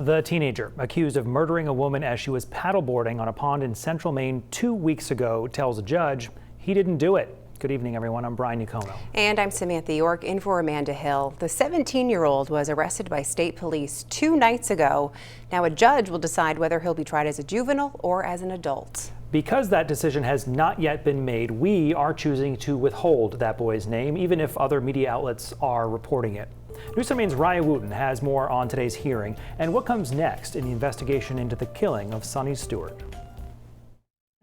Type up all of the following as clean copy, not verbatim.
The teenager, accused of murdering a woman as she was paddleboarding on a pond in central Maine 2 weeks ago, tells a judge he didn't do it. Good evening, everyone. I'm Brian Nicono. And I'm Samantha York, in for Amanda Hill. The 17-year-old was arrested by state police 2 nights ago. Now a judge will decide whether he'll be tried as a juvenile or as an adult. Because that decision has not yet been made, we are choosing to withhold that boy's name, even if other media outlets are reporting it. News 7's Raya Wooten has more on today's hearing and what comes next in the investigation into the killing of Sunny Stewart.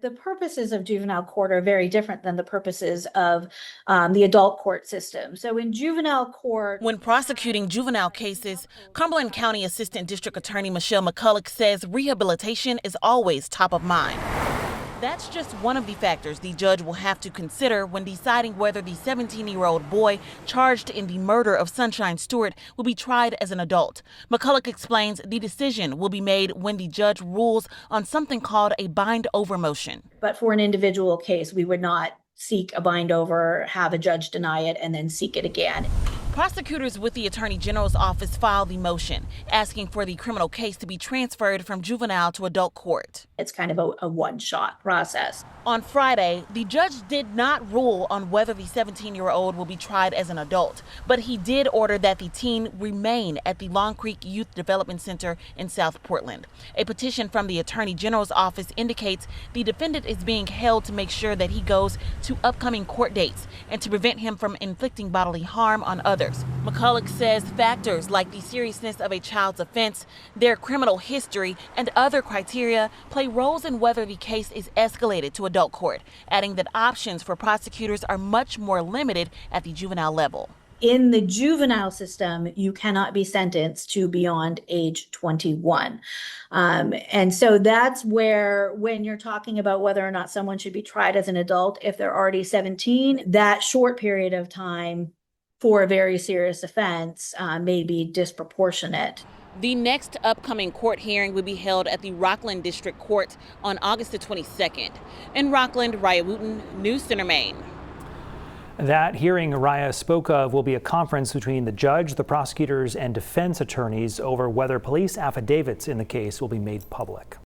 The purposes of juvenile court are very different than the purposes of the adult court system. So in juvenile court, when prosecuting juvenile cases, Cumberland County Assistant District Attorney Michelle McCulloch says rehabilitation is always top of mind. That's just one of the factors the judge will have to consider when deciding whether the 17-year-old boy charged in the murder of Sunshine Stewart will be tried as an adult. McCulloch explains the decision will be made when the judge rules on something called a bind-over motion. But for an individual case, we would not seek a bind-over, have a judge deny it, and then seek it again. Prosecutors with the Attorney General's office filed the motion, asking for the criminal case to be transferred from juvenile to adult court. It's kind of a one-shot process. On Friday, the judge did not rule on whether the 17-year-old will be tried as an adult, but he did order that the teen remain at the Long Creek Youth Development Center in South Portland. A petition from the Attorney General's office indicates the defendant is being held to make sure that he goes to upcoming court dates and to prevent him from inflicting bodily harm on others. McCulloch says factors like the seriousness of a child's offense, their criminal history, and other criteria play roles in whether the case is escalated to adult court, adding that options for prosecutors are much more limited at the juvenile level. In the juvenile system, you cannot be sentenced to beyond age 21. And so that's where, when you're talking about whether or not someone should be tried as an adult, if they're already 17, that short period of time for a very serious offense may be disproportionate. The next upcoming court hearing will be held at the Rockland District Court on August the 22nd. In Rockland, Raya Wooten, News Center, Maine. That hearing Raya spoke of will be a conference between the judge, the prosecutors, and defense attorneys over whether police affidavits in the case will be made public.